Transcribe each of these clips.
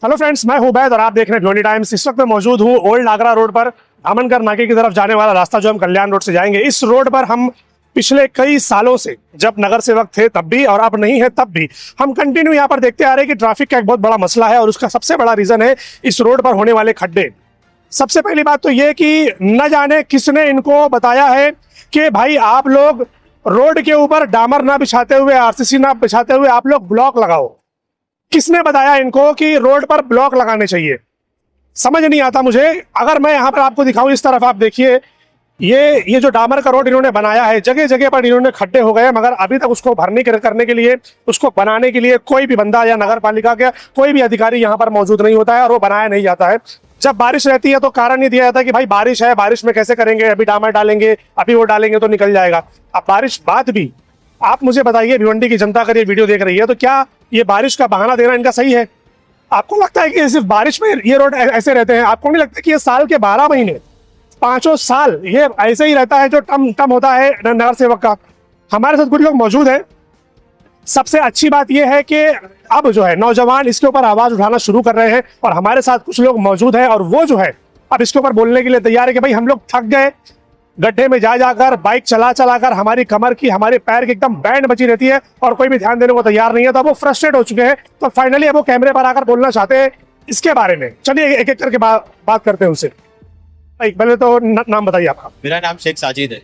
Hello friends, मैं हूं बैद और आप देख रहे हैं भिवंडी टाइम्स। इस वक्त मैं मौजूद हूं ओल्ड आगरा रोड पर, दामनकर नाके की तरफ जाने वाला रास्ता जो हम कल्याण रोड से जाएंगे। इस रोड पर हम पिछले कई सालों से, जब नगर सेवक थे तब भी और अब नहीं है तब भी, हम कंटिन्यू यहाँ पर देखते आ रहे हैं कि ट्रैफिक का एक बहुत बड़ा मसला है और उसका सबसे बड़ा रीजन है इस रोड पर होने वाले खड्डे। सबसे पहली बात तो ये कि न जाने किसने इनको बताया है कि भाई आप लोग रोड के ऊपर डामर ना बिछाते हुए, आरसीसी ना बिछाते हुए आप लोग ब्लॉक लगाओ। किसने बताया इनको कि रोड पर ब्लॉक लगाने चाहिए? समझ नहीं आता मुझे। अगर मैं यहाँ पर आपको दिखाऊं, इस तरफ आप देखिए, ये जो डामर का रोड इन्होंने बनाया है, जगह जगह पर इन्होंने खड्डे हो गए, मगर अभी तक उसको भरने करने के लिए, उसको बनाने के लिए कोई भी बंदा या नगर पालिका का कोई भी अधिकारी यहाँ पर मौजूद नहीं होता है और वो बनाया नहीं जाता है। जब बारिश रहती है तो कारण ये दिया जाता है कि भाई बारिश है, बारिश में कैसे करेंगे, अभी डामर डालेंगे, अभी वो डालेंगे तो निकल जाएगा। अब बारिश बाद भी आप मुझे बताइए, भिवंडी की जनता अगर ये वीडियो देख रही है तो क्या ये बारिश का बहाना देना इनका सही है? आपको लगता है कि सिर्फ बारिश में ये रोड ऐसे रहते हैं? आपको नहीं लगता कि ये साल के 12 महीने, 5 साल ये ऐसे ही रहता है जो टम होता है नगर सेवक का? हमारे साथ कुछ लोग मौजूद हैं। सबसे अच्छी बात यह है कि अब जो है नौजवान इसके ऊपर आवाज उठाना शुरू कर रहे हैं और हमारे साथ कुछ लोग मौजूद हैं और वो जो है अब इसके ऊपर बोलने के लिए तैयार है कि भाई हम लोग थक गए, गड्ढे में जा जाकर, बाइक चला कर हमारी कमर की, हमारे पैर की एकदम बैंड बची रहती है और कोई भी ध्यान देने को तैयार नहीं है। तो अब वो फ्रस्ट्रेट हो चुके हैं, तो फाइनली अब वो कैमरे पर आकर बोलना चाहते हैं इसके बारे में। चलिए एक एक करके बात करते हैं उनसे। पहले तो नाम बताइए आपका। मेरा नाम शेख साजिद है।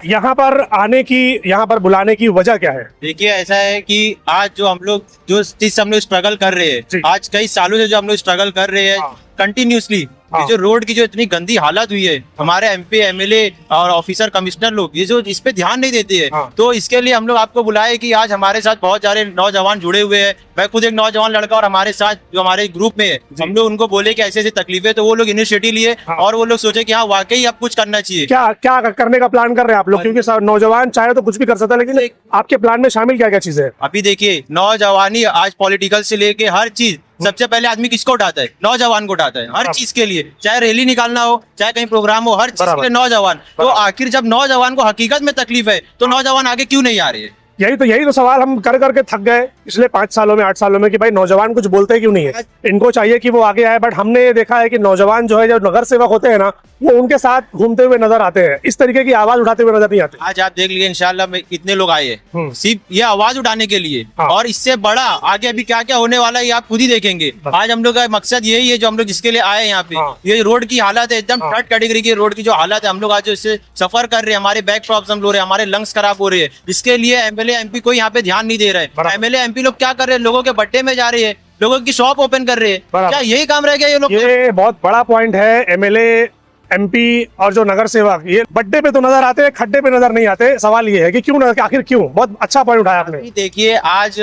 यहाँ पर आने की, यहाँ पर बुलाने की वजह क्या है? देखिए, ऐसा है कि आज जो हम लोग स्ट्रगल कर रहे हैं, आज कई सालों से जो हम लोग स्ट्रगल कर रहे हैं कंटिन्यूसली, ये जो रोड की जो इतनी गंदी हालत हुई है, हमारे एमपी एमएलए और ऑफिसर कमिश्नर लोग ये जो इस पे ध्यान नहीं देते हैं, तो इसके लिए हम लोग आपको बुलाए कि आज हमारे साथ बहुत सारे नौजवान जुड़े हुए हैं। मैं खुद एक नौजवान लड़का और हमारे साथ जो हमारे ग्रुप में है, हम लोग उनको बोले कि ऐसे ऐसे तकलीफें, तो वो लोग इनिशिएटिव लिए और वो लोग सोचे कि हाँ वाकई अब कुछ करना चाहिए। क्या क्या करने का प्लान कर रहे हैं आप लोग? क्योंकि नौजवान चाहे तो कुछ भी कर सकता है, लेकिन आपके प्लान में शामिल क्या क्या चीजें हैं? अभी देखिए, नौजवानी आज पॉलिटिकल से लेके हर चीज, सबसे पहले आदमी किसको उठाता है? नौजवान को उठाता है हर चीज के लिए, चाहे रैली निकालना हो, चाहे कहीं प्रोग्राम हो, हर चीज के लिए नौजवान। तो आखिर जब नौजवान को हकीकत में तकलीफ है तो नौजवान आगे क्यों नहीं आ रही है? यही तो सवाल हम कर करके थक गए पिछले 5 सालों में, 8 सालों में कि भाई नौजवान कुछ बोलते क्यों नहीं है? इनको चाहिए कि वो आगे आए, बट हमने ये देखा है कि नौजवान जो है, जो नगर सेवक होते हैं ना, वो उनके साथ घूमते हुए नजर आते हैं, इस तरीके की आवाज उठाते हुए नजर नहीं आते। आज आप देख लीजिए, इंशाल्लाह कितने लोग आए हैं सिर्फ ये आवाज उठाने के लिए, और इससे बड़ा आगे अभी क्या क्या होने वाला है ये आप खुद ही देखेंगे। आज हम लोग का मकसद यही है, जो हम लोग जिसके लिए आए हैं यहाँ पे, ये रोड की हालत है एकदम थर्ड कैटेगरी की रोड की जो हालत है, हम लोग आज इससे सफर कर रहे हैं, हमारे बैक प्रॉब्लम हो रहे हैं, हमारे लंग्स खराब हो रहे हैं, जिसके लिए एमएलए एमपी कोई यहाँ पे ध्यान नहीं दे रहे हैं। एमएलए एमपी लोग क्या कर रहे हैं? लोगों के बट्टे में जा रहे हैं, लोगों की शॉप ओपन कर रहे हैं। क्या यही काम रह गया ये लोग? ये बहुत बड़ा पॉइंट है। एमएलए एमपी और जो नगर सेवक ये बड्डे पे तो नजर आते हैं, खड्डे पे नजर नहीं आते। सवाल ये है कि क्यों, आखिर क्यों? बहुत अच्छा पॉइंट उठाया आपने। देखिए, आज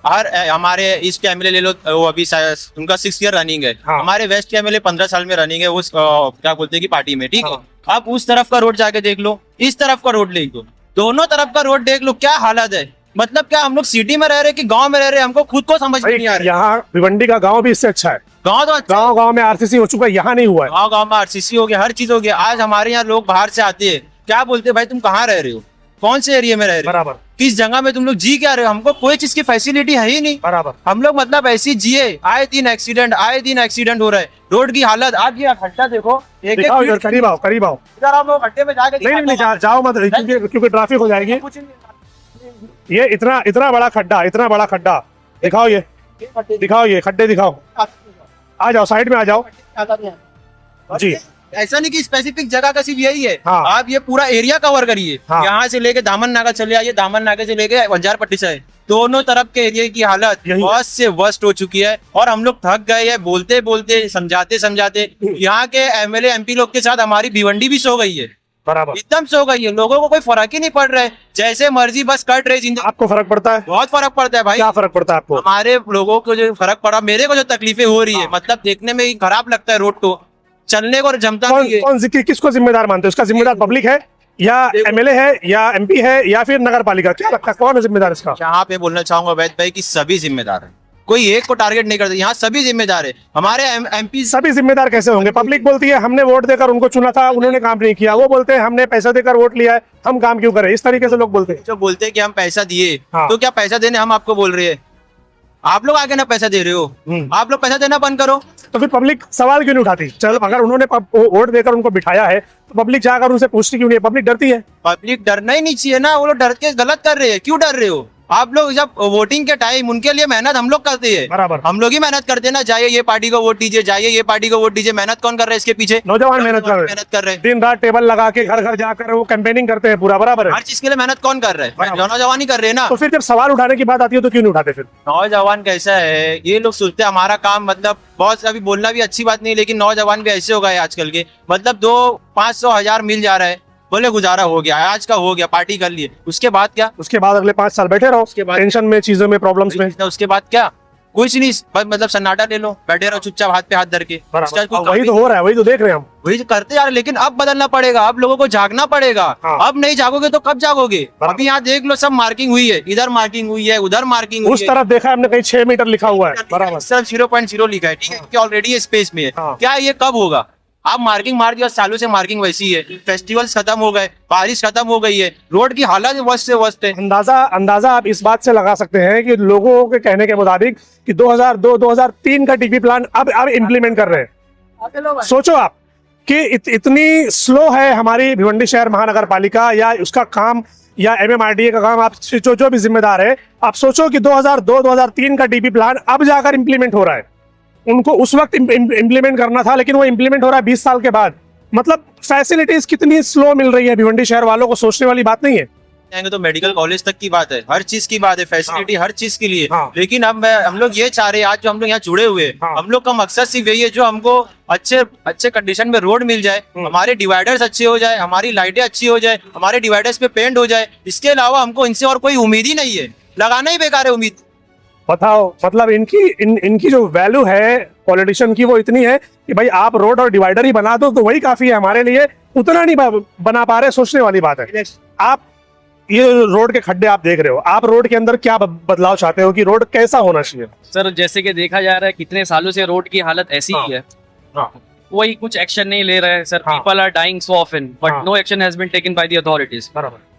हर हमारे ईस्ट के एमएलए ले लो, वो अभी उनका 6 ईयर रनिंग है। हमारे वेस्ट के एमएलए 15 साल में रनिंग है, वो क्या बोलते हैं की पार्टी में, ठीक है। आप उस तरफ का रोड जाके देख लो, इस तरफ का रोड देख लो, दोनों तरफ का रोड देख लो, क्या हालत है। मतलब क्या हम लोग सिटी में रह रहे कि गांव में रह रहे, हमको खुद को समझ नहीं आ रहा। यहाँ भिवंडी का गांव भी इससे अच्छा है। गांव तो अच्छा, गांव में आरसीसी हो चुका है, यहाँ नहीं हुआ है। गांव में आरसीसी हो गया, हर चीज हो गया। आज हमारे यहाँ लोग बाहर से आते हैं, क्या बोलते हैं, भाई तुम कहाँ रह रहे हो, कौन से एरिया में रह रहे हो, बराबर किस जगह में तुम लोग जी क्या रहे हो? हमको कोई चीज की फैसिलिटी है ही नहीं। बराबर हम लोग मतलब ऐसी जिए, आए दिन एक्सीडेंट हो रहा है। रोड की हालत, आज ये खड्डा देखो, करीब आओ इधर आप लोग खड्डे में जाके नहीं जाओ मत, क्योंकि ट्रैफिक हो जाएगी। ये इतना बड़ा खड्डा दिखाओ, ये खड्डे दिखाओ। आ जाओ, साइड में आ जाओ जी। ऐसा नहीं कि स्पेसिफिक जगह का सिर्फ यही है। आप ये पूरा एरिया कवर करिए। यहाँ से लेके दामन नाका चले आइए, दामन नाके से लेके बंजार पट्टी से, दोनों तरफ के एरिया की हालत वर्स्ट से वर्स्ट हो चुकी है। और हम लोग थक गए हैं, बोलते समझाते यहाँ के एमएलए एमपी लोग के साथ हमारी भिवंडी भी सो गई है, बराबर एकदम सो गई है। लोगों को कोई फर्क ही नहीं पड़ रहा है, जैसे मर्जी बस कट रही। आपको फर्क पड़ता है? बहुत फर्क पड़ता है भाई। क्या फर्क पड़ता है आपको? हमारे लोगों को जो फर्क पड़ा, मेरे को जो तकलीफें हो रही है, मतलब देखने में ही खराब लगता है, रोड को चलने को जमता नहीं है। किसको जिम्मेदार मानते हो? इसका जिम्मेदार पब्लिक है या एमएलए है या एमपी है या फिर नगर पालिका? क्या लगता है कौन है जिम्मेदार इसका? यहाँ पे बोलना चाहूंगा वैद भाई कि सभी जिम्मेदार है, कोई एक को टारगेट नहीं करते, यहाँ सभी जिम्मेदार है। हमारे एमपी सभी जिम्मेदार कैसे होंगे? पब्लिक बोलती है हमने वोट देकर उनको चुना था, उन्होंने काम नहीं किया। वो बोलते हैं हमने पैसा देकर वोट लिया है, हम काम क्यों करें? इस तरीके से लोग बोलते हैं। जो बोलते हैं कि हम पैसा दिए, तो क्या पैसा देने हम आपको बोल रहे हैं? आप लोग आगे ना पैसा दे रहे हो, आप लोग पैसा देना बंद करो। तो फिर पब्लिक सवाल क्यों नहीं उठाती? चलो अगर उन्होंने वोट देकर उनको बिठाया है तो पब्लिक जाकर उनसे पूछती क्यों नहीं है? पब्लिक डरती है। पब्लिक डरना ही नहीं चाहिए ना, वो लोग डर के गलत कर रहे हैं। क्यों डर रहे हो आप लोग? जब वोटिंग के टाइम उनके लिए मेहनत हम लोग करते हैं, बराबर। हम लोग ही मेहनत करते हैं ना, जाइए ये पार्टी को वोट दीजिए, जाइए ये पार्टी को वोट दीजिए। मेहनत कौन कर रहा है इसके पीछे? नौजवान मेहनत कर रहे हैं, दिन रात टेबल लगा के घर घर जाकर वो कैंपेनिंग करते हैं पूरा। बराबर है, हर चीज के लिए मेहनत कौन कर रहा है? नौजवान ही कर रहे हैं ना। तो फिर जब सवाल उठाने की बात आती है तो क्यों नहीं उठाते फिर? नौजवान कैसा है, ये लोग सोचते हैं हमारा काम, मतलब बहुत अभी बोलना भी अच्छी बात नहीं, लेकिन नौजवान भी ऐसे हो गए आजकल के, मतलब 200-500 मिल जा रहा है, बोले गुजारा हो गया, आज का हो गया, पार्टी कर लिए, उसके बाद क्या? उसके बाद अगले 5 साल बैठे रहो, उसके बाद टेंशन में, चीजों में, प्रॉब्लम्स में। उसके बाद क्या? कुछ नहीं, बस मतलब सन्नाटा ले लो, बैठे रहो चुपचाप हाथ पे हाथ धर के। वही तो हो रहा है, वही तो देख रहे हैं हम, वही तो करते यार। लेकिन अब बदलना पड़ेगा, अब लोगों को जागना पड़ेगा। अब नहीं जागोगे तो कब जागोगे? अभी यहाँ देख लो, सब मार्किंग हुई है, इधर मार्किंग हुई है, उधर मार्किंग हुई है। उस तरफ देखा हमने कहीं 6 मीटर लिखा हुआ है, बराबर, सिर्फ 0.0 लिखा है, ठीक है, कि ऑलरेडी स्पेस में है। क्या ये कब होगा? आप मार्किंग मार दिया, सालों से मार्किंग वैसी है, फेस्टिवल्स खत्म हो गए, बारिश खत्म हो गई है, रोड की हालत वर्स्ट से वर्स्ट है। अंदाजा आप इस बात से लगा सकते हैं कि लोगों के कहने के मुताबिक कि 2002-2003 का टीपी प्लान अब इम्प्लीमेंट कर रहे हैं। सोचो आप कि इतनी स्लो है हमारी भिवंडी शहर महानगर पालिका या उसका काम या MMRDA का काम। आप जो भी जिम्मेदार है, आप सोचो कि 2002-2003 का टीपी प्लान अब जाकर इम्प्लीमेंट हो रहा है। उनको उस वक्त इम्प्लीमेंट करना था, लेकिन वो इम्प्लीमेंट हो रहा है 20 साल के बाद। मतलब फैसिलिटीज कितनी स्लो मिल रही है भिवंडी शहर वालों को, सोचने वाली बात नहीं है। जाएंगे तो मेडिकल कॉलेज तक की बात है, हर चीज की बात है, फैसिलिटी हर चीज के लिए। लेकिन अब हम लोग ये चाह रहे हैं, आज जो हम लोग यहाँ जुड़े हुए हैं, हम लोग का मकसद सिर्फ यही है, जो हमको अच्छे कंडीशन में रोड मिल जाए, हमारे डिवाइडर्स अच्छे हो जाए, हमारी लाइटें अच्छी हो जाए, हमारे डिवाइडर्स पे पेंट हो जाए। इसके अलावा हमको इनसे और कोई उम्मीद ही नहीं है, लगाना ही बेकार है उम्मीद। बताओ, मतलब इनकी जो वैल्यू है पॉलिटिशियन की, वो इतनी है कि भाई आप रोड और डिवाइडर ही बना दो तो वही काफी है हमारे लिए, उतना नहीं बना पा रहे, सोचने वाली बात है। आप ये रोड के खड्डे आप देख रहे हो, आप रोड के अंदर क्या बदलाव चाहते हो कि रोड कैसा होना चाहिए? सर जैसे कि देखा जा रहा है कितने सालों से रोड की हालत ऐसी ही है, कोई कुछ एक्शन नहीं ले रहा है sir. People are dying so often but no action has been taken by the authorities.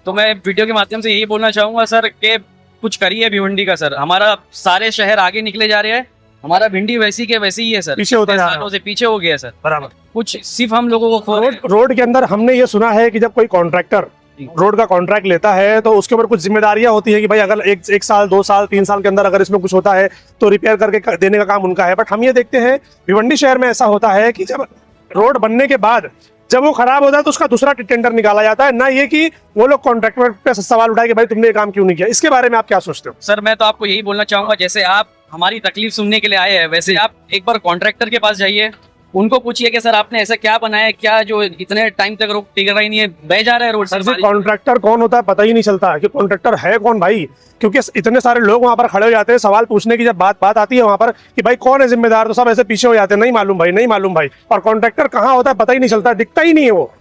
तो मैं वीडियो के माध्यम से यही बोलना चाहूंगा सर कि कुछ करिए भिवंडी का सर। हमारा सारे शहर आगे निकले जा रहे हैं, हमारा भिंडी वैसी के वैसी ही है सर, पीछे होता जा रहा है, सालों से पीछे हो गया सर। बराबर, कुछ सिर्फ हम लोगों को रोड के अंदर हमने ये सुना है कि जब कोई कॉन्ट्रैक्टर रोड का कॉन्ट्रैक्ट लेता है तो उसके ऊपर कुछ जिम्मेदारियां होती है कि भाई अगर एक साल 2 साल 3 साल के अंदर अगर इसमें कुछ होता है तो रिपेयर करके देने का काम उनका है। बट हम ये देखते हैं भिवंडी शहर में ऐसा होता है कि जब रोड बनने के बाद जब वो खराब होता है तो उसका दूसरा टेंडर निकाला जाता है, ना ये कि वो लोग कॉन्ट्रैक्टर पे सवाल उठाए कि भाई तुमने ये काम क्यों नहीं किया। इसके बारे में आप क्या सोचते हो? सर मैं तो आपको यही बोलना चाहूंगा, जैसे आप हमारी तकलीफ सुनने के लिए आए हैं, वैसे आप एक बार कॉन्ट्रैक्टर के पास जाइए, उनको पूछिए कि सर आपने ऐसा क्या बनाया, क्या जो इतने टाइम तक रोड टिक रहा ही नहीं है, बह जा रहा है रोड। सर जी, कॉन्ट्रैक्टर कौन होता है पता ही नहीं चलता कि कॉन्ट्रैक्टर है कौन भाई, क्योंकि इतने सारे लोग वहां पर खड़े हो जाते हैं। सवाल पूछने की जब बात आती है वहां पर कि भाई कौन है जिम्मेदार, तो सब ऐसे पीछे हो जाते हैं, नहीं मालूम भाई, नहीं मालूम भाई। और कॉन्ट्रैक्टर कहाँ होता है पता ही नहीं चलता, दिखता ही नहीं है वो।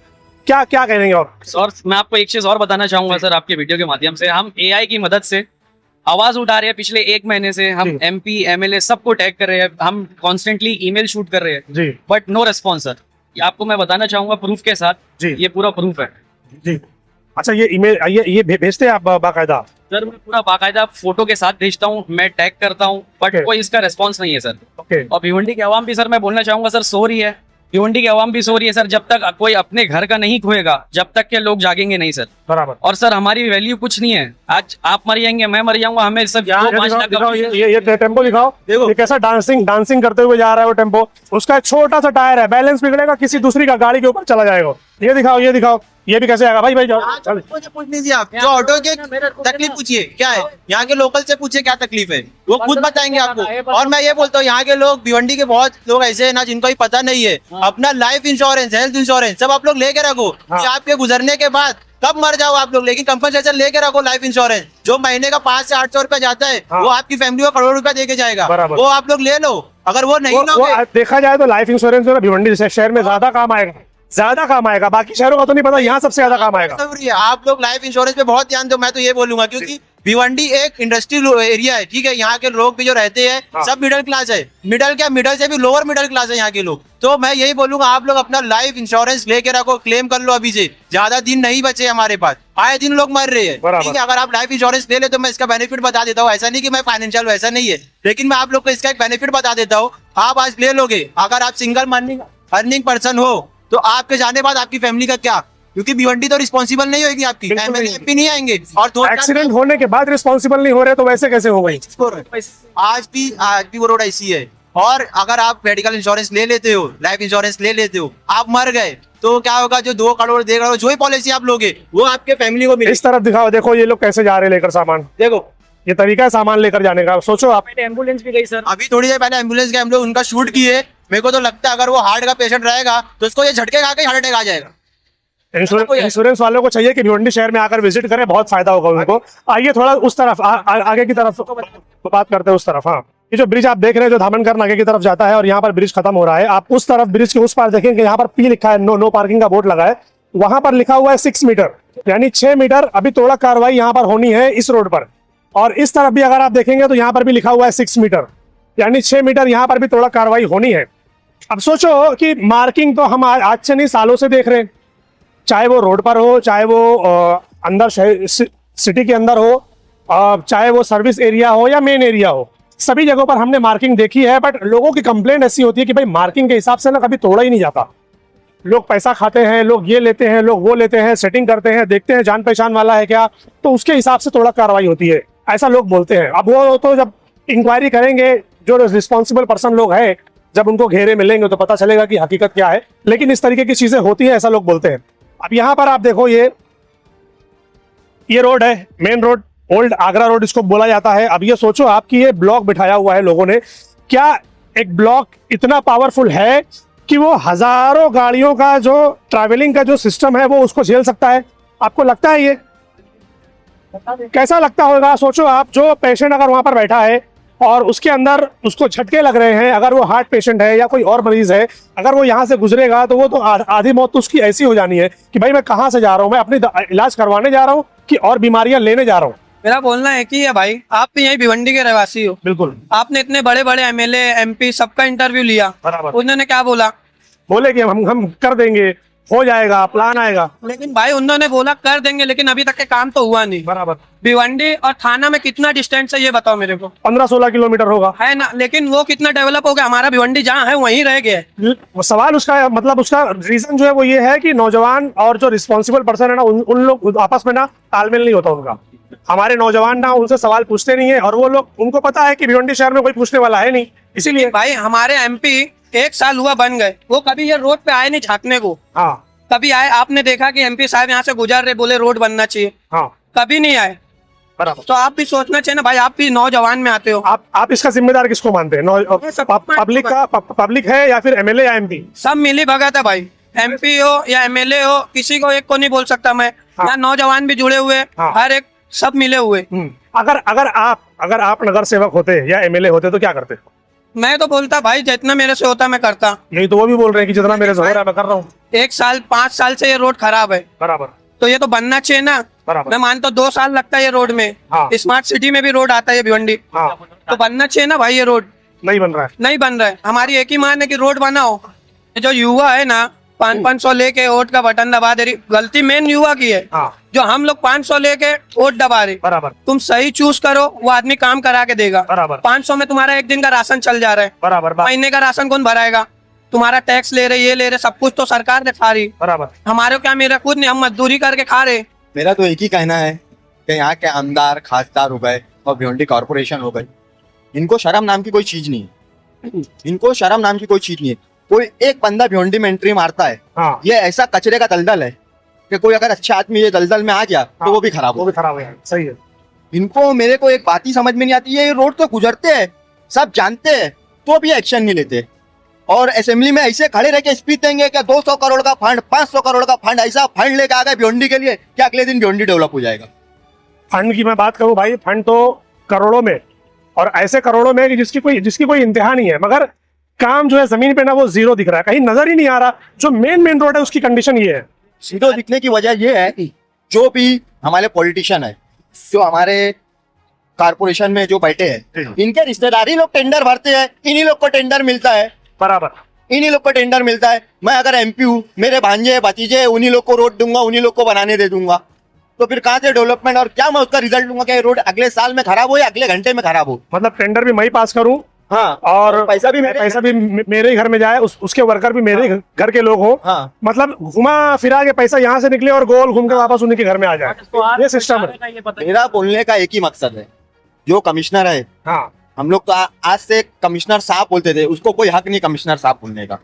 क्या कहेंगे? और मैं आपको एक चीज और बताना चाहूंगा सर, आपके वीडियो के माध्यम से, हम AI की मदद से आवाज उठा रहे हैं। पिछले 1 महीने से हम MP MLA सबको टैग कर रहे हैं, हम कॉन्स्टेंटली ईमेल शूट कर रहे हैं, बट नो रेस्पॉन्स सर। आपको मैं बताना चाहूंगा प्रूफ के साथ, ये पूरा प्रूफ है जी। अच्छा, ये ईमेल ये भेजते हैं आप बाकायदा? सर मैं पूरा बाकायदा फोटो के साथ भेजता हूँ, मैं टैग करता हूँ, बट कोई इसका रेस्पॉन्स नहीं है सर। और भिवंडी की आवाम भी सर मैं बोलना चाहूंगा सर सो रही है, भिवंडी की आवाम भी सो रही है सर। जब तक कोई अपने घर का नहीं खोएगा, जब तक के लोग जागेंगे नहीं सर। बराबर। और सर हमारी वैल्यू कुछ नहीं है, आज आप मर जाएंगे, मैं मर जाऊंगा, हमें सब ये टेम्पो दिखाओ, देखो ये कैसा डांसिंग करते हुए जा रहा है वो टेम्पो। उसका छोटा सा टायर है, बैलेंस बिगड़ेगा, किसी दूसरी का गाड़ी के ऊपर चला जाएगा। ये दिखाओ, ये भी कैसे आएगा भाई जाओ। पूछ लीजिए आप, जो ऑटो के तकलीफ पूछिए क्या है, यहाँ के लोकल से पूछिए क्या तकलीफ है, वो खुद बताएंगे आपको। और मैं ये बोलता हूँ, यहाँ के लोग भिवंडी के बहुत लोग ऐसे हैं ना जिनको ही पता नहीं है, अपना लाइफ इंश्योरेंस, हेल्थ इंश्योरेंस सब आप लोग लेके रखो कि आपके गुजरने के बाद कब मर जाओ आप लोग, लेकिन कंपनसेशन लेके रखो। लाइफ इंश्योरेंस जो महीने का 500 से 800 रुपया जाता है, वो आपकी फैमिली को करोड़ रुपया देके जाएगा, वो आप लोग ले लो। अगर वो नहीं लोगे, देखा जाए तो लाइफ इंश्योरेंस भिवंडी शहर में ज्यादा काम आएगा, बाकी शहरों का तो नहीं पता, यहाँ सबसे ज्यादा काम आएगा। आप लोग लाइफ इंश्योरेंस पे बहुत ध्यान दो, मैं तो ये बोलूंगा, क्योंकि भिवंडी एक इंडस्ट्रियल एरिया है, ठीक है। यहाँ के लोग भी जो रहते हैं सब मिडिल क्लास है, मिडिल से भी लोअर मिडिल क्लास है यहाँ के लोग। तो मैं यही बोलूंगा आप लोग अपना लाइफ इंश्योरेंस लेके रखो, क्लेम कर लो अभी से, ज्यादा दिन नहीं बचे हमारे पास, आए दिन लोग मर रहे हैं, ठीक है। अगर आप लाइफ इंश्योरेंस ले ले तो मैं इसका बेनिफिट बता देता हूँ, ऐसा नहीं कि मैं फाइनेंशियल वैसा नहीं है, लेकिन मैं आप लोग को इसका एक बेनिफिट बता देता हूँ। आप आज ले लोगे, अगर आप सिंगल अर्निंग पर्सन हो तो आपके जाने बाद आपकी फैमिली का क्या, क्योंकि भिवंडी तो रिस्पॉन्सिबल नहीं होगी आपकी, एमएलए नहीं आएंगे, और दो एक्सीडेंट होने के बाद रिस्पॉन्सिबल नहीं हो रहे तो वैसे कैसे हो गई? आज भी वो रोड ऐसी है। और अगर आप मेडिकल इंश्योरेंस ले लेते हो, लाइफ इंश्योरेंस ले लेते हो, आप मर गए तो क्या होगा? जो 2 करोड़ 1.5 करोड़ जो ही पॉलिसी आप लोगे वो आपके फैमिली को मिलेगी। इस तरफ दिखाओ, देखो ये लोग कैसे जा रहे लेकर सामान, देखो ये तरीका है सामान लेकर जाने का। सोचो आप, एम्बुलेंस भी गई सर, अभी थोड़ी देर पहले एम्बुलेंस के हम लोग उनका शूट किए। मेरे को तो लगता है अगर वो हार्ट का पेशेंट रहेगा तो उसको ये झटके खा के हार्ट अटैक आ जाएगा। इंश्योरेंस वालों को चाहिए कि भिवंडी शहर में आकर विजिट करें, बहुत फायदा होगा उनको। आइए थोड़ा उस तरफ आगे की तरफ बात करते हैं, उस तरफ। हाँ, ये जो ब्रिज आप देख रहे हैं जो धामनकर नाके की तरफ जाता है और यहाँ पर ब्रिज खत्म हो रहा है, आप उस तरफ ब्रिज के उस पार देखेंगे, यहाँ पर पी लिखा है, नो पार्किंग का बोर्ड लगा है, वहां पर लिखा हुआ है 6 मीटर, यानी 6 मीटर अभी तोड़ा कार्रवाई यहाँ पर होनी है इस रोड पर। और इस तरफ भी अगर आप देखेंगे तो यहाँ पर भी लिखा हुआ है 6 मीटर, यानी 6 मीटर यहाँ पर भी तोड़ा कार्रवाई होनी है। अब सोचो कि मार्किंग तो हम आज से नहीं सालों से देख रहे हैं, चाहे वो रोड पर हो, चाहे वो अंदर सिटी के अंदर हो, चाहे वो सर्विस एरिया हो या मेन एरिया हो, सभी जगहों पर हमने मार्किंग देखी है। बट लोगों की कंप्लेंट ऐसी होती है कि भाई मार्किंग के हिसाब से ना कभी तोड़ा ही नहीं जाता, लोग पैसा खाते हैं, लोग ये लेते हैं, लोग वो लेते हैं, सेटिंग करते हैं, देखते हैं जान पहचान वाला है क्या, तो उसके हिसाब से तोड़ा कार्रवाई होती है, ऐसा लोग बोलते हैं। अब वो तो जब इंक्वायरी करेंगे, जो रिस्पॉन्सिबल पर्सन लोग हैं, जब उनको घेरे मिलेंगे तो पता चलेगा कि हकीकत क्या है, लेकिन इस तरीके की चीजें होती है, ऐसा लोग बोलते हैं। अब यहाँ पर आप देखो, ये रोड है, main road, old Agra road इसको बोला जाता है। अब ये सोचो आपकी ये ब्लॉक बिठाया हुआ है लोगों ने, क्या एक ब्लॉक इतना पावरफुल है कि वो हजारों गाड़ियों का जो ट्रैवलिंग का जो सिस्टम है वो उसको झेल सकता है? आपको लगता है ये कैसा लगता होगा? सोचो आप, जो पेशेंट अगर वहां पर बैठा है और उसके अंदर उसको झटके लग रहे हैं, अगर वो हार्ट पेशेंट है या कोई और मरीज है, अगर वो यहाँ से गुजरेगा तो वो तो आधी मौत तो उसकी ऐसी हो जानी है कि भाई मैं कहाँ से जा रहा हूँ, मैं अपनी इलाज करवाने जा रहा हूँ कि और बीमारियां लेने जा रहा हूँ। मेरा बोलना एक ही है भाई, आप भी यही भिवंडी के रहवासी हो, बिल्कुल। आपने इतने बड़े बड़े एमएलए एमपी सबका इंटरव्यू लिया, बराबर। उन्होंने क्या बोला? बोले कि हम कर देंगे, हो जाएगा, प्लान आएगा। लेकिन भाई उन्होंने बोला कर देंगे, लेकिन अभी तक के काम तो हुआ नहीं। बराबर। भिवंडी और थाना में कितना डिस्टेंस है ये बताओ मेरे को? 15-16 किलोमीटर होगा, है ना, लेकिन वो कितना डेवलप हो गया? हमारा भिवंडी जहाँ है वहीं रह गया है। वो सवाल उसका मतलब उसका रीजन जो है वो ये है कि नौजवान और जो रिस्पॉन्सिबल पर्सन है ना, उन लोग आपस में ना तालमेल नहीं होता उनका। हमारे नौजवान ना उनसे सवाल पूछते नहीं है, और वो लोग, उनको पता है कि भिवंडी शहर में कोई पूछने वाला है नहीं, इसीलिए। भाई हमारे एमपी 1 साल हुआ बन गए, वो कभी ये रोड पे आए नहीं झांकने को। हाँ, कभी आए? आपने देखा कि एमपी साहब यहाँ से गुजर रहे, बोले रोड बनना चाहिए? हाँ, कभी नहीं आए। बराबर। तो आप भी सोचना चाहिए ना भाई, आप भी नौजवान में आते हो। आप इसका जिम्मेदार किसको मानते हैं? पब्लिक है या फिर एमएलए या एमपी? सब मिली भगत है भाई, एमपी हो या एमएलए हो, किसी को एक को नहीं बोल सकता मैं। हाँ। यहाँ नौजवान भी जुड़े हुए, हाँ। हर एक सब मिले हुए। अगर आप नगर सेवक होते या एमएलए होते तो क्या करते? मैं तो बोलता भाई जितना मेरे से होता मैं करता। यही तो वो भी बोल रहे हैं कि जितना मेरे से हो रहा है मैं कर रहा हूँ। 1 साल 5 साल से ये रोड खराब है, बराबर, तो ये तो बनना चाहिए ना। बराबर। मैं मानता हूँ 2 साल लगता है ये रोड में। हाँ। स्मार्ट सिटी में भी रोड आता है ये भिवंडी, हाँ, तो बनना चाहिए ना भाई। ये रोड नहीं बन रहा है, नहीं बन रहा है। हमारी एक ही मान है कि रोड बनाओ। ये जो युवा है ना 500 लेके वोट का बटन दबा दे रही, गलती मेन युवा की है। हाँ, जो हम लोग 500 लेके वोट दबा रहे। बराबर। तुम सही चूज करो, वो आदमी काम करा के देगा। बराबर। 500 में तुम्हारा एक दिन का राशन चल जा रहा है, बराबर। महीने का राशन कौन भराएगा? तुम्हारा टैक्स ले रहे, ये ले रहे, सब कुछ तो सरकार ने खा रही। बराबर। हमारे क्या, मेरा खुद नहीं, हम मजदूरी करके खा रहे। मेरा तो एक ही कहना है कि यहाँ के आमदार खासदार हो गए और भिवंडी कॉर्पोरेशन हो गई, इनको शर्म नाम की कोई चीज नहीं है। इनको शर्म नाम की कोई चीज नहीं है। कोई एक बंदा भिवंडी में एंट्री मारता है, हाँ, ये ऐसा कचरे का दलदल है कि कोई अगर अच्छा आदमी ये दलदल में आ गया तो वो भी खराब हो। सही है। इनको, मेरे को एक बात ही समझ में नहीं आती है, ये रोड तो गुजरते हैं, सब जानते हैं, तो भी एक्शन नहीं लेते। और असेंबली में ऐसे खड़े रह के स्पीच देंगे कि 200 करोड़ का फंड, 500 करोड़ का फंड, ऐसा फंड लेके आ गए भिवंडी के लिए कि अगले दिन भिवंडी डेवलप हो जाएगा। फंड की मैं बात करूं भाई, फंड तो करोड़ों में, और ऐसे करोड़ों में कि जिसकी कोई इंतहा नहीं है, मगर काम जो है जमीन पे ना वो जीरो दिख रहा है, कहीं नजर ही नहीं आ रहा। जो मेन रोड है उसकी कंडीशन ये है। जीरो दिखने की वजह ये है कि जो भी हमारे पॉलिटिशियन है, जो हमारे कारपोरेशन में जो बैठे हैं, इनके रिश्तेदारी लोग टेंडर भरते हैं, इन्हीं लोग को टेंडर मिलता है, बराबर, इन्हीं लोग को टेंडर मिलता है। मैं अगर एमपी हूँ, मेरे भांजे भतीजे, उन्हीं लोग को रोड दूंगा, उन्हीं लोग को बनाने दे दूंगा, तो फिर कहाँ से डेवलपमेंट और क्या मैं उसका रिजल्ट दूंगा? क्या रोड अगले साल में खराब हो या अगले घंटे में खराब हो? मतलब टेंडर भी मैं ही पास करूं, हाँ, और पैसा भी मेरे ही घर में जाए, उसके वर्कर भी मेरे ही घर के लोग हो, हाँ। मतलब घुमा फिरा के पैसा यहाँ से निकले और गोल घूम के वापस उन्हीं के घर में आ जाए, ये सिस्टम है। मेरा बोलने का एक ही मकसद है, जो कमिश्नर है, हाँ, हम लोग तो आज से कमिश्नर साहब बोलते थे, उसको कोई हक नहीं कमिश्नर साहब बोलने का।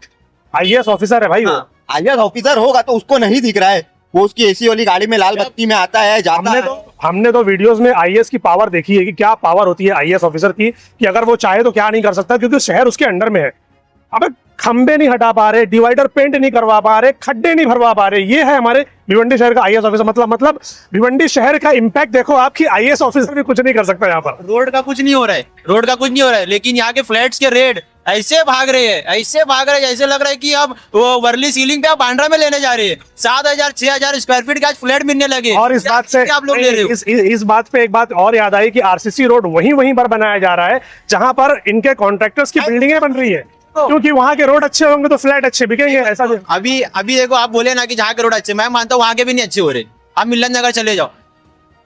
IAS ऑफिसर है भाई वो। IAS ऑफिसर होगा तो उसको नहीं दिख रहा है, वो उसकी एसी वाली गाड़ी में लाल बत्ती में आता है, जाता है। हमने तो वीडियोस में IAS की पावर देखी है कि क्या पावर होती है IAS ऑफिसर की, कि अगर वो चाहे तो क्या नहीं कर सकता, क्योंकि शहर उसके अंडर में है। अबे खंबे नहीं हटा पा रहे, डिवाइडर पेंट नहीं करवा पा रहे, खड्डे नहीं भरवा पा रहे, ये है हमारे भिवंडी शहर का IAS ऑफिसर। मतलब भिवंडी शहर का इम्पैक्ट देखो आपकी, IAS ऑफिसर भी कुछ नहीं कर सकता यहाँ पर। रोड का कुछ नहीं हो रहा है, रोड का कुछ नहीं हो रहा है, लेकिन यहाँ के फ्लैट्स के रेट ऐसे भाग रहे हैं, ऐसे भाग रहे हैं, ऐसे लग रहा है कि अब वो वर्ली सीलिंग पे आप बांद्रा में लेने जा रहे हैं। 7,000 6,000 स्क्वायर फीट के आज फ्लैट मिलने लगे, और इस बात से आप लोग ले रहे हो। इस बात पे एक बात और याद आई कि RCC रोड वहीं पर बनाया जा रहा है जहां पर इनके कॉन्ट्रैक्टर्स की बिल्डिंगें बन रही है, क्योंकि वहां के रोड अच्छे होंगे तो फ्लैट अच्छे बिकेंगे। ऐसा अभी देखो, आप बोले ना कि जहाँ के रोड अच्छे, मैं मानता हूँ वहां के भी नहीं अच्छे हो रहे। आप मिलन नगर चले जाओ,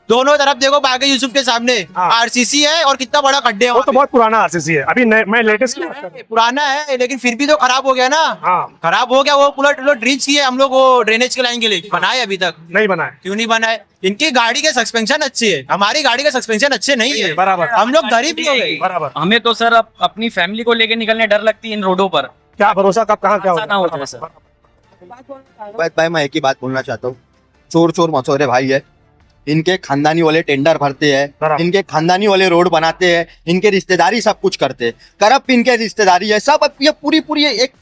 दोनों तरफ देखो, बागे यूसुफ के सामने RCC है और कितना बड़ा खड्डे है। वो तो बहुत पुराना RCC है, अभी मैं लेटेस्ट पुराना है, लेकिन फिर भी तो खराब हो गया ना। हाँ। खराब हो गया, वो पूरा ड्रिंच किए हम लोग, वो ड्रेनेज के लाइन के लिए बनाए, अभी तक नहीं बनाए। क्यों नहीं बनाए? इनकी गाड़ी के सस्पेंशन अच्छे है, हमारी गाड़ी के सस्पेंशन अच्छे नहीं है। बराबर। हम लोग गरीब लोग हैं। बराबर। हमें तो सर अब अपनी फैमिली को लेके निकलने डर लगती है इन रोडों पर। क्या भरोसा कब कहाँ क्या ना हो जाए सर। भाई मैं एक ही बात बोलना चाहता हूँ, चोर मचोरे भाई है, इनके खानदानी वाले टेंडर भरते हैं, इनके खानदानी वाले रोड बनाते हैं, इनके रिश्तेदारी सब कुछ करते हैं, करप्ट इनके रिश्तेदारी है सब। ये पूरी एक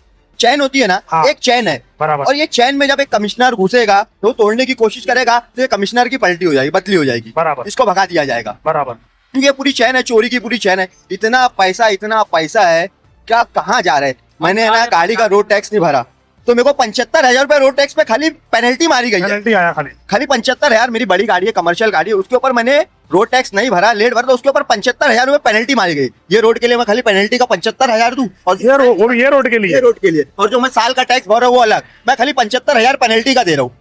चैन होती है ना, हाँ। एक चैन है, बराबर। और ये चैन में जब एक कमिश्नर घुसेगा तो तोड़ने की कोशिश करेगा तो ये कमिश्नर की पलटी हो जाएगी, बदली हो जाएगी, बराबर। इसको भगा दिया जाएगा। बराबर। क्योंकि ये पूरी चैन है, चोरी की पूरी चैन है। इतना पैसा है, क्या कहाँ जा रहा है? मैंने ना गाड़ी का रोड टैक्स नहीं भरा तो मेरे को 75,000 रुपए रोड टैक्स पे खाली पेनल्टी मारी गई है। पेनल्टी आया खाली 75,000। मेरी बड़ी गाड़ी है, कमर्शियल गाड़ी है, उसके ऊपर मैंने रोड टैक्स नहीं भरा, लेट भरा, तो उसके ऊपर 75,000 रुपए पेनल्टी मारी गई। ये रोड के लिए मैं खाली पेनल्टी का 75,000 दूं, और वो भी ये रोड के लिए, ये रोड के लिए, और जो मैं साल का टैक्स भर रहा हूँ वो अलग, मैं खाली 75,000 पेनल्टी का दे रहा हूँ।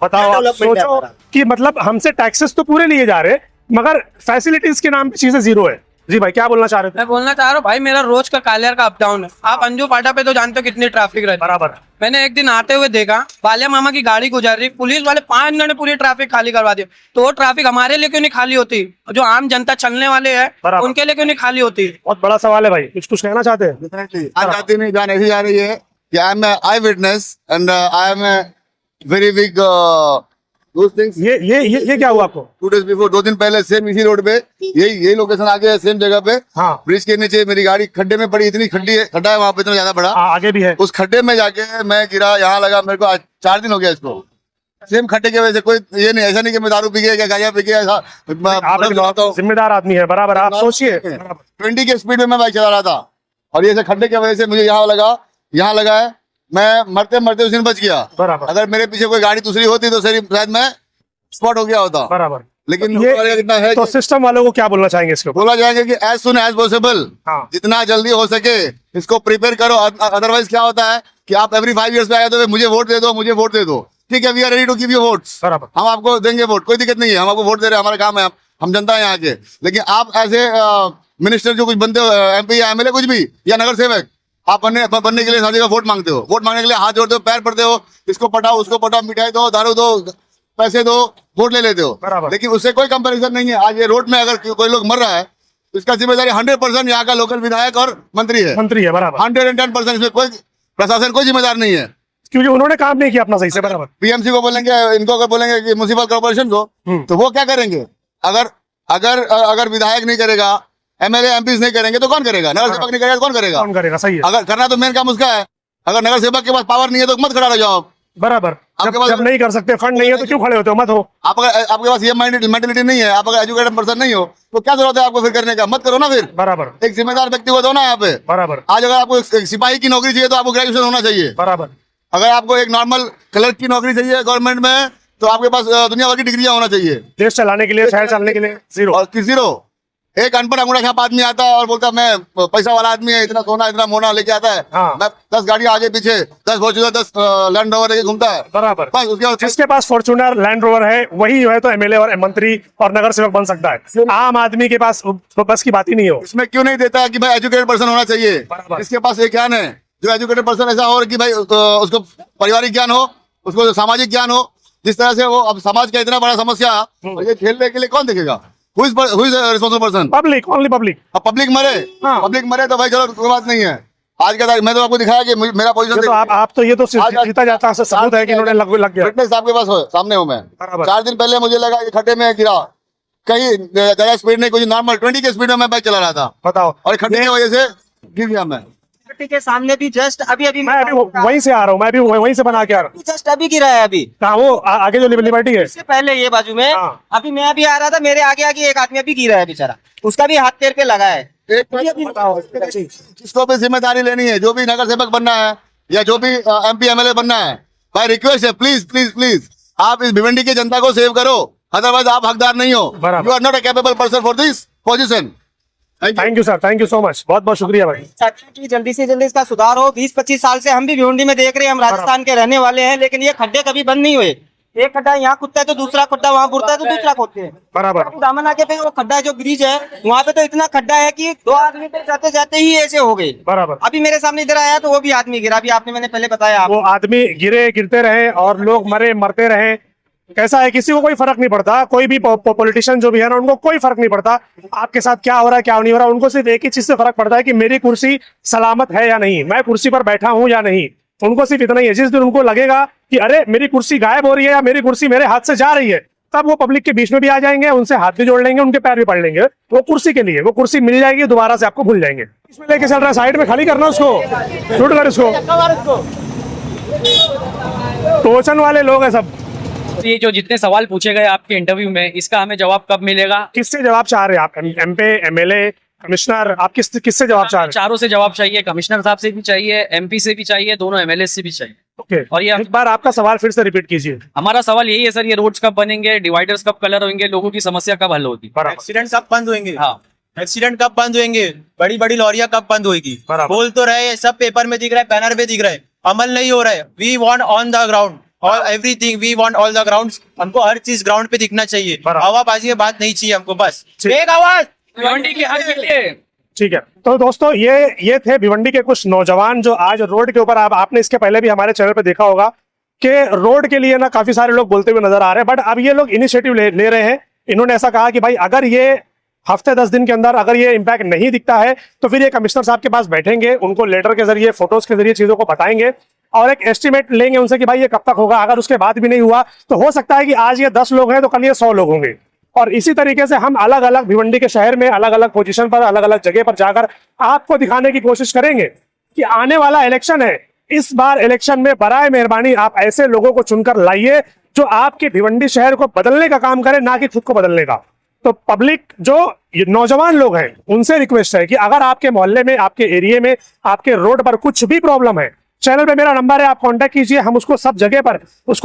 बताओ आप डेवलपमेंट है सोचो हमारा। कि मतलब हमसे टैक्सेस तो पूरे लिए जा रहे, मगर फैसिलिटीज के नाम पे चीजें जीरो है। जी भाई, क्या बोलना चाह रहे थे? मैं बोलना चाह रहा हूँ भाई, मेरा रोज का कालियार का अप डाउन है। आप अंजू फाटा पे तो जानते हो कितनी ट्रैफिक रहती है। बराबर। मैंने एक दिन आते हुए देखा, बालिया मामा की गाड़ी गुजर रही, पुलिस वाले 5 मिनट में पूरी ट्रैफिक खाली करवा दी। तो वो ट्रैफिक हमारे लिए क्यों नहीं खाली होती? जो आम जनता चलने वाले हैं उनके लिए क्यों नहीं खाली होती? बहुत बड़ा सवाल है भाई, कुछ कहना चाहते हैं? आज जाती नहीं जान ऐसी जा रही है कि I am I witness and I am very big those things. ये क्या हुआ आपको? 2 days before, 2 दिन पहले सेम इसी रोड पे यही लोकेशन आगे है, सेम जगह पे, हाँ। ब्रिज के नीचे मेरी गाड़ी खड्डे में पड़ी, इतनी खड्डा है वहाँ पे, इतना ज्यादा बड़ा, आगे भी है। उस खड्डे में जाके मैं गिरा, यहाँ लगा, मेरे को आज 4 दिन हो गया इसको, सेम खड्डे की वजह से। कोई ये नहीं, ऐसा नहीं कि मैं दारू पी गया, गांजा पी गया, आप जिम्मेदार आदमी है, बराबर। आप सोचिए 20 के स्पीड में मैं बाइक चला रहा था, और ये खड्डे की वजह से मुझे यहाँ लगा है, मैं मरते मरते उस दिन बच गया। बराबर। अगर मेरे पीछे कोई गाड़ी दूसरी होती तो शायद मैं स्पॉट हो गया होता। बराबर। लेकिन ये कितना है तो सिस्टम वालों को क्या बोलना चाहेंगे इसको? बोला जाएगा कि एज सुन एज पॉसिबल, हाँ। जितना जल्दी हो सके इसको प्रिपेयर करो। अदरवाइज क्या होता है कि आप एवरी 5 years पे आए तो मुझे वोट दे दो, ठीक है, we are ready to give you votes, हम आपको देंगे वोट, कोई दिक्कत नहीं है, हम आपको वोट दे रहे हैं, हमारा काम है, हम जनता है यहाँ के। लेकिन आप ऐसे मिनिस्टर जो कुछ बनते हो, MP या MLA कुछ भी, या नगर सेवक, आप बनने के लिए साथ वोट मांगते हो, वोट मांगने के लिए हाथ जोड़ते हो, पैर पड़ते हो, इसको पटाओ उसको पटाओ, मिठाई दो, दारू दो, पैसे दो, वोट ले लेते हो। लेकिन उससे कोई कंपैरिजन नहीं है। आज ये रोड में अगर कोई लोग मर रहा है तो इसका जिम्मेदारी 100% यहाँ का लोकल विधायक और मंत्री है, बराबर। 110%। इसमें कोई प्रशासन कोई जिम्मेदार नहीं है, क्योंकि उन्होंने काम नहीं किया अपना सही से। बराबर। PMC को बोलेंगे, इनको अगर बोलेंगे कि म्युनिसिपल कॉर्पोरेशन को, तो वो क्या करेंगे? अगर विधायक नहीं करेगा, MLA MPs नहीं करेंगे तो कौन करेगा? नगर सेवक नहीं करेगा तो कौन करेगा? सही है। अगर करना तो मेन काम उसका है। अगर नगर सेवक के पास पावर नहीं है तो मत खड़ा रह जाओ। बराबर। जब नहीं कर सकते, फंड नहीं है तो क्यों खड़े होते हो? मत हो। आपके पास ये मेंटेलिटी नहीं है, आप अगर एजुकेटेड पर्सन नहीं हो तो क्या जरूरत है आपको फिर करने का? मत करो ना फिर। बराबर। एक जिम्मेदार व्यक्ति को दो ना यहाँ पे। बराबर। आज अगर आपको एक सिपाही की नौकरी चाहिए तो आपको ग्रेजुएशन होना चाहिए। बराबर। अगर आपको एक नॉर्मल क्लर्क की नौकरी चाहिए गवर्नमेंट में तो आपके पास दुनिया भर की डिग्रियां होना चाहिए। देश चलाने के लिए, शहर चलाने के लिए जीरो। और जीरो एक अनपढ़ अंगूठा छाप आदमी आता है और बोलता है मैं पैसा वाला आदमी है, इतना सोना इतना मोना लेके आता है, हाँ। मैं 10 गाड़ियां आगे पीछे, 10 फॉर्च्यूनर 10 लैंड रोवर लेके घूमता है, बराबर। बस उसके बाद जिसके पास फॉर्च्यूनर लैंड रोवर है वही जो है तो एमएलए और मंत्री और नगर सेवक बन सकता है। आम आदमी के पास तो बस की बात ही नहीं हो। इसमें क्यों नहीं देता कि भाई एजुकेटेड पर्सन होना चाहिए, बराबर। इसके पास एक ज्ञान है, जो एजुकेटेड पर्सन ऐसा हो कि भाई उसको पारिवारिक ज्ञान हो, उसको सामाजिक ज्ञान हो, जिस तरह से वो अब समाज का इतना बड़ा समस्या और ये खेलने के लिए कौन देखेगा, who is responsible person, public, only public. अब पब्लिक मरे, हाँ। पब्लिक मरे तो भाई चलो कोई बात नहीं है। आज का तारीख मैं तो आपको दिखाया कि मेरा पोजीशन तो आप तो ये तो जीता जाता है सबूत है कि इन्होंने लग गया। फिटनेस आपके पास हो, सामने हूँ मैं। बराबर। 4 दिन पहले मुझे लगा कि खड्डे में गिरा, कहीं ज्यादा स्पीड नहीं, कुछ नॉर्मल 20 के स्पीड में मैं बाइक चला रहा था बताओ। और खड्डे की वजह से गिर गया मैं। के सामने भी जस्ट अभी मैं अभी वहीं से आ रहा हूँ, मैं भी वहीं से बना के आ रहा हूँ। जस्ट अभी गिरा है अभी कहाँ वो आगे जो लिबर्टी है इससे पहले ये बाजू में हाँ। अभी मैं अभी आ रहा था, मेरे आगे आगे एक आदमी अभी गिरा है बेचारा, उसका भी हाथ पैर पे लगा है। बताओ। जिसको भी जिम्मेदारी लेनी है, जो भी नगर सेवक बनना है या जो भी MP MLA बनना है, भाई रिक्वेस्ट है प्लीज प्लीज प्लीज आप इस भिवंडी की जनता को सेव करो, अदरवाइज आप हकदार नहीं हो। बराबर। You are not a capable person for this position. Thank you sir, thank you so much, बहुत बहुत शुक्रिया भाई। चाहते हैं कि जल्दी से जल्दी इसका सुधार हो। 20-25 साल से हम भी भिवंडी में देख रहे हैं, हम राजस्थान के रहने वाले हैं, लेकिन ये खड्डे कभी बंद नहीं हुए। एक खड्डा यहाँ खुदता है तो दूसरा खड्डा वहाँ बुरता है तो दूसरा खोदते हैं। बराबर। दामन आगे पे वो खड्डा जो ब्रिज है वहाँ पे तो इतना खड्डा है कि 2 आदमी तो जाते जाते ही ऐसे हो गए। बराबर। अभी मेरे सामने इधर आया तो वो भी आदमी गिरा, अभी आपने मैंने पहले बताया वो आदमी गिरते रहे और लोग मरते रहे। कैसा है, किसी को कोई फर्क नहीं पड़ता, कोई भी पॉलिटिशियन जो भी है ना उनको कोई फर्क नहीं पड़ता आपके साथ क्या हो रहा है क्या नहीं हो रहा। उनको सिर्फ एक ही चीज से फर्क पड़ता है कि मेरी कुर्सी सलामत है या नहीं, मैं कुर्सी पर बैठा हूं या नहीं। उनको सिर्फ इतना ही है। जिस दिन उनको लगेगा कि अरे मेरी कुर्सी गायब हो रही है या मेरी कुर्सी मेरे हाथ से जा रही है, तब वो पब्लिक के बीच में भी आ जाएंगे, उनसे हाथ भी जोड़ लेंगे, उनके पैर भी पड़ लेंगे। वो कुर्सी के लिए, वो कुर्सी मिल जाएगी, दोबारा से आपको भूल जाएंगे। इसमें लेके चल रहा है, साइड में खाली करना उसको, शूट कर इसको। टोचन वाले लोग हैं सब। ये जो जितने सवाल पूछे गए आपके इंटरव्यू में, इसका हमें जवाब कब मिलेगा? किससे जवाब चाह रहे हैं आप? MP MLA कमिश्नर, आप किससे जवाब चाह रहे हैं? चारों से जवाब चाहिए, कमिश्नर साहब से भी चाहिए, MP से भी चाहिए, दोनों MLA से भी चाहिए। ओके। और ये एक बार आपका सवाल फिर से रिपीट कीजिए। हमारा सवाल यही है सर, ये रोड्स कब बनेंगे, डिवाइडर्स कब कलर होंगे, लोगों की समस्या कब हल होगी? एक्सीडेंट कब बंद होंगे? हाँ, एक्सीडेंट कब बंद होंगे? बड़ी बड़ी लॉरियां कब बंद होगी? बराबर। बोल तो रहे हैं, सब पेपर में दिख रहा है, बैनर पे दिख रहा है, अमल नहीं हो रहा है। We want on the ground और everything, we want all the grounds. हमको हर चीज ग्राउंड पे दिखना चाहिए, बराबर। हवाबाजी की बात नहीं चाहिए हमको, बस ठीक। एक आवाज भिवंडी के हल के लिए। ठीक है, तो दोस्तों ये थे भिवंडी के कुछ नौजवान जो आज रोड के ऊपर, आपने इसके पहले भी हमारे चैनल पे देखा होगा कि रोड के लिए ना काफी सारे लोग बोलते हुए नजर आ रहे हैं, बट अब ये लोग इनिशिएटिव ले रहे हैं। इन्होंने ऐसा कहा कि भाई अगर ये हफ्ते 10 दिन के अंदर अगर ये इम्पैक्ट नहीं दिखता है तो फिर ये कमिश्नर साहब के पास बैठेंगे, उनको लेटर के जरिए, फोटोज के जरिए चीजों को बताएंगे और एक एस्टिमेट लेंगे उनसे कि भाई ये कब तक होगा। अगर उसके बाद भी नहीं हुआ तो हो सकता है कि आज ये 10 लोग हैं तो कल ये 100 लोग होंगे। और इसी तरीके से हम अलग अलग भिवंडी के शहर में अलग अलग पोजीशन पर, अलग अलग जगह पर जाकर आपको दिखाने की कोशिश करेंगे कि आने वाला इलेक्शन है, इस बार इलेक्शन में बराए मेहरबानी आप ऐसे लोगों को चुनकर लाइए जो आपके भिवंडी शहर को बदलने का काम करे, ना कि खुद को बदलने का। तो पब्लिक जो नौजवान लोग हैं उनसे रिक्वेस्ट है कि अगर आपके मोहल्ले में, आपके एरिया में, आपके रोड पर कुछ भी प्रॉब्लम है, चैनल पे मेरा नंबर है, आप कांटेक्ट कीजिए। हम उसको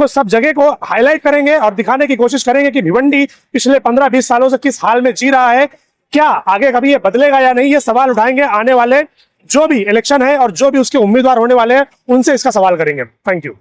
सब जगह को हाईलाइट करेंगे और दिखाने की कोशिश करेंगे कि भिवंडी पिछले 15-20 सालों से किस हाल में जी रहा है, क्या आगे कभी ये बदलेगा या नहीं। ये सवाल उठाएंगे, आने वाले जो भी इलेक्शन है और जो भी उसके उम्मीदवार होने वाले हैं उनसे इसका सवाल करेंगे। Thank you.